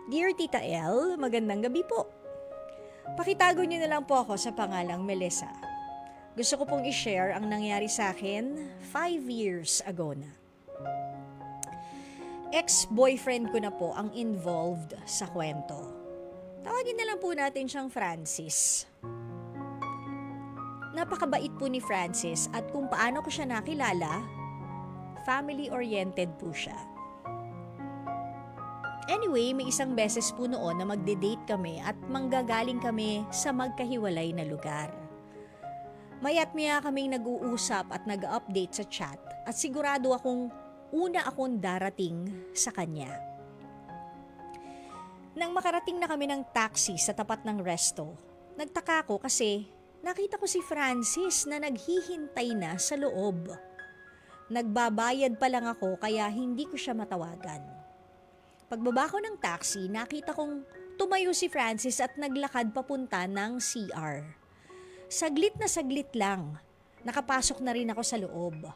Dear Tita El, magandang gabi po. Pakitago niyo na lang po ako sa pangalang Melissa. Gusto ko pong i-share ang nangyari sa akin 5 years ago na. Ex-boyfriend ko na po ang involved sa kwento. Tawagin na lang po natin siyang Francis. Napakabait po ni Francis at kung paano ko siya nakilala, family-oriented po siya. Anyway, may isang beses po noon na magde-date kami at manggagaling kami sa magkahiwalay na lugar. Maya't maya kaming nag-uusap at nag-update sa chat at sigurado akong una akong darating sa kanya. Nang makarating na kami ng taxi sa tapat ng resto, nagtaka ko kasi nakita ko si Francis na naghihintay na sa loob. Nagbabayad pa lang ako kaya hindi ko siya matawagan. Pagbaba ko ng taxi, nakita kong tumayo si Francis at naglakad papunta ng CR. Saglit na saglit lang, nakapasok na rin ako sa loob.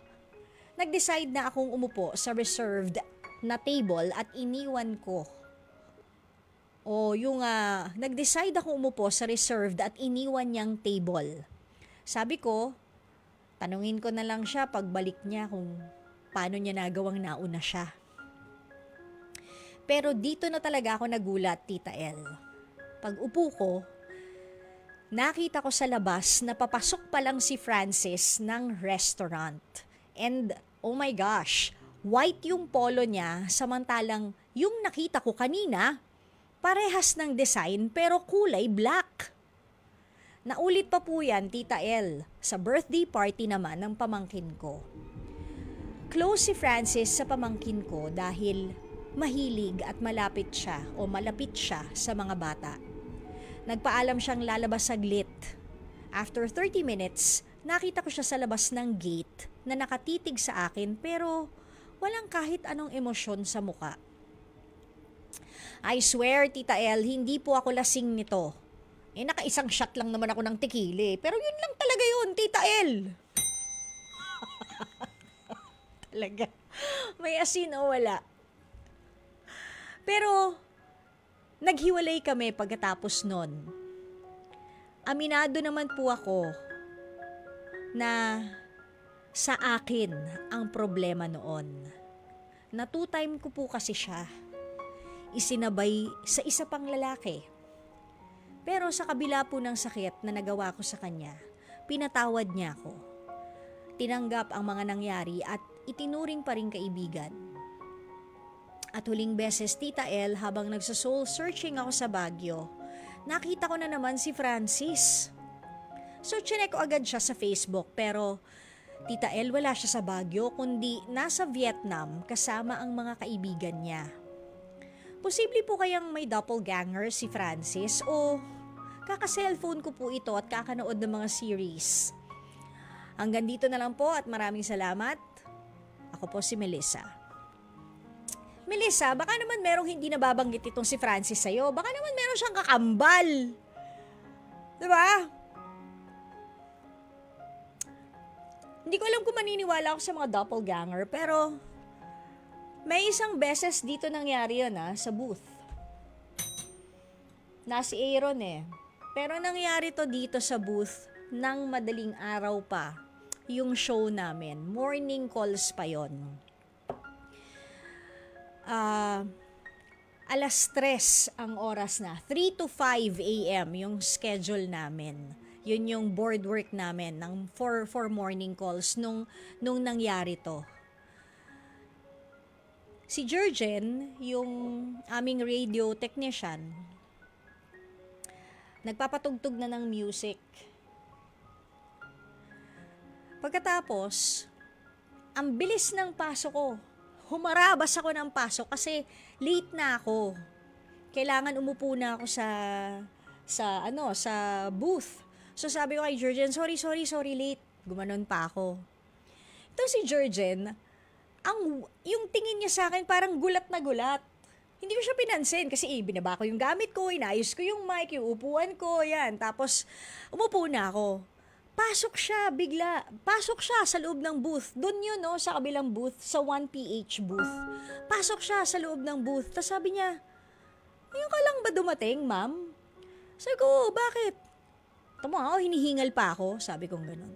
Nag-decide na akong umupo sa reserved na table at iniwan ko. Nag-decide akong umupo sa reserved at iniwan niyang table. Sabi ko, tanungin ko na lang siya pagbalik niya kung paano niya nagawang nauna siya. Pero dito na talaga ako nagulat, Tita El. Pag upo ko, nakita ko sa labas na papasok pa lang si Francis ng restaurant. And oh my gosh, white yung polo niya samantalang yung nakita ko kanina, parehas ng design pero kulay black. Naulit pa po yan, Tita El, sa birthday party naman ng pamangkin ko. Close si Francis sa pamangkin ko dahil mahilig at malapit siya sa mga bata. Nagpaalam siyang lalabas saglit. After 30 minutes, nakita ko siya sa labas ng gate na nakatitig sa akin pero walang kahit anong emosyon sa muka. I swear, Tita El, hindi po ako lasing nito. Nakaisang shot lang naman ako ng tequila. Pero yun lang talaga yun, Tita El. Talaga. May asin o wala. Pero, naghiwalay kami pagkatapos nun. Aminado naman po ako na sa akin ang problema noon. Na 2-time ko po kasi siya. Isinabay sa isa pang lalaki. Pero sa kabila po ng sakit na nagawa ko sa kanya, pinatawad niya ako. Tinanggap ang mga nangyari at itinuring pa rin kaibigan. At huling beses, Tita El, habang nagsa-soul searching ako sa Baguio, nakita ko na naman si Francis. So, chinek ko agad siya sa Facebook pero Tita El, wala siya sa Baguio kundi nasa Vietnam kasama ang mga kaibigan niya. Posible po kayang may doppelganger si Francis o kaka-cellphone ko po ito at kakanood ng mga series. Hanggang dito na lang po at maraming salamat. Ako po si Melissa. Melissa, baka naman merong hindi nababanggit itong si Francis sa'yo. Baka naman meron siyang kakambal. Diba? Hindi ko alam kung maniniwala ako sa mga doppelganger, pero may isang beses dito nangyari yun sa booth. Si Aaron Pero nangyari to dito sa booth ng madaling araw pa. Yung show namin. Morning calls pa yon. Alas 3 ang oras na. 3 to 5 a.m. yung schedule namin. Yun yung board work namin ng for morning calls nung nangyari to. Si Jurgen, yung aming radio technician, nagpapatugtog na ng music. Pagkatapos, ang bilis ng pasok ko. Humarabas ako ng pasok kasi late na ako. Kailangan umupo na ako sa booth. So sabi ko kay Jurgen, sorry, late. Gumanon pa ako. Ito si Jurgen, yung tingin niya sa akin parang gulat na gulat. Hindi ko siya pinansin kasi binaba ko yung gamit ko, inayos ko yung mic, yung upuan ko, yan. Tapos umupo na ako. Pasok siya sa loob ng booth. Doon yun, sa kabilang booth, sa 1PH booth. Pasok siya sa loob ng booth. Tapos sabi niya, yung dumating, ma'am? Sabi ko, bakit? Tama ako, hinihingal pa ako. Sabi kong ganun.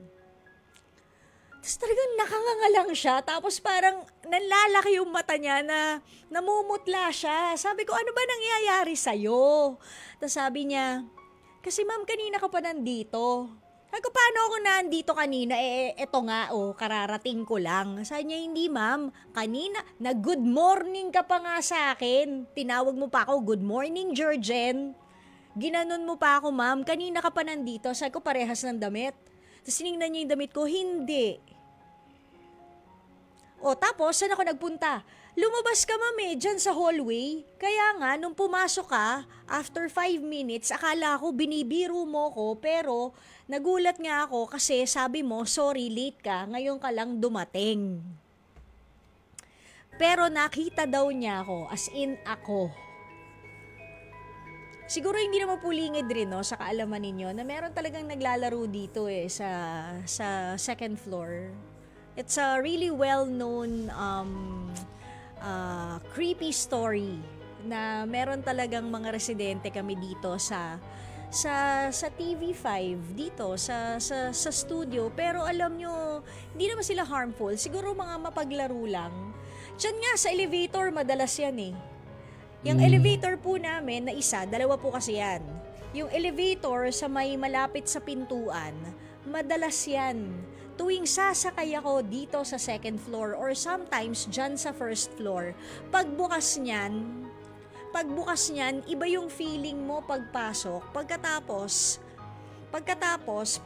Tapos talagang nakanganga lang siya. Tapos parang nanlalaki yung mata niya na namumutla siya. Sabi ko, ano ba nangyayari sa'yo? Tapos sabi niya, kasi ma'am, kanina ka pa nandito. Sabi ko, paano ako nandito kanina? Eto nga, kararating ko lang. Sabi niya, hindi ma'am, kanina, good morning ka pa nga sa akin. Tinawag mo pa ako, good morning, Georgen. Ginanon mo pa ako, ma'am, kanina ka pa nandito. Sabi ko, parehas ng damit. Tapos siningnan niya yung damit ko, hindi. Tapos, saan ako nagpunta? Lumabas ka, ma'am, dyan sa hallway. Kaya nga, nung pumasok ka, after 5 minutes, akala ko binibiro mo ko, pero nagulat nga ako kasi sabi mo, sorry, late ka, ngayon ka lang dumating. Pero nakita daw niya ako, as in ako. Siguro hindi naman pulingid rin, no, sa kaalaman ninyo, na meron talagang naglalaro dito sa second floor. It's a really well-known creepy story na meron talagang mga residente kami dito sa TV5 dito sa studio, pero alam nyo, hindi naman sila harmful, siguro mga mapaglaro lang. Diyan nga sa elevator madalas yan yung elevator po namin na isa, dalawa po kasi yan. Yung elevator sa may malapit sa pintuan, madalas yan tuwing sasakay ako dito sa second floor or sometimes dyan sa first floor, pagbukas niyan, iba yung feeling mo pagpasok. Pagkatapos,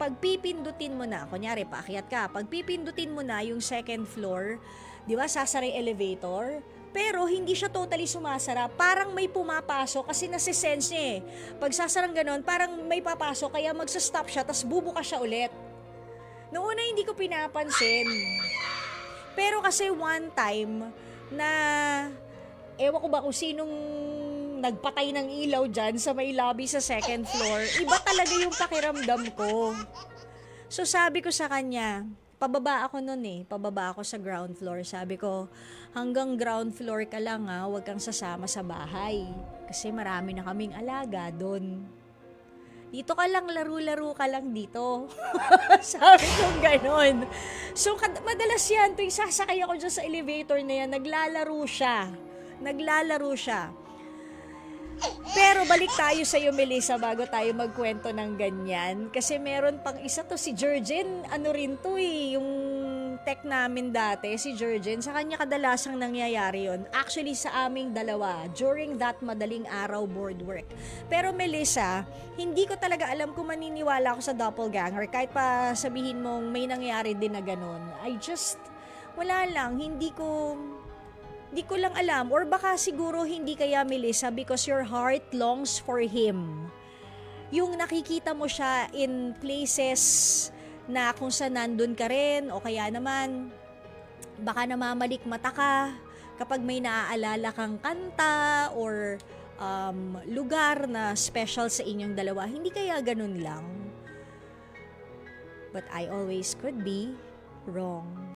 pag pipindutin mo na, kunyari, paakyat ka, pag pipindutin mo na yung second floor, di ba, sasara yung elevator, pero hindi siya totally sumasara, parang may pumapasok kasi nasisense niya Pag sasarang ganon, parang may papasok, kaya magsa-stop siya, tas bubukas siya ulit. Noong una hindi ko pinapansin. Pero kasi one time na ewan ko ba kung sinong nagpatay ng ilaw dyan sa may lobby sa second floor, iba talaga yung pakiramdam ko. So sabi ko sa kanya, pababa ako nun pababa ako sa ground floor. Sabi ko, hanggang ground floor ka lang huwag kang sasama sa bahay. Kasi marami na kaming alaga doon. Dito ka lang, laro-laro ka lang dito. Sabi ko ganon. So, madalas yan, tuwing sasakay ako dyan sa elevator na yan, naglalaro siya. Pero balik tayo sa iyo, Melissa, bago tayo magkwento ng ganyan. Kasi meron pang isa to, si Georgen, ano rin to yung tech namin dati, si Georgen, sa kanya kadalasang nangyayari yon. Actually, sa aming dalawa, during that madaling araw board work. Pero Melissa, hindi ko talaga alam kung maniniwala ako sa doppelganger, kahit pa sabihin mong may nangyari din na ganun. Wala lang, hindi ko lang alam. Or baka siguro hindi kaya, Melissa, because your heart longs for him. Yung nakikita mo siya in places na kung saan nandun ka rin, o kaya naman baka namamalik mata ka kapag may naaalala kang kanta or lugar na special sa inyong dalawa. Hindi kaya ganun lang? But I always could be wrong.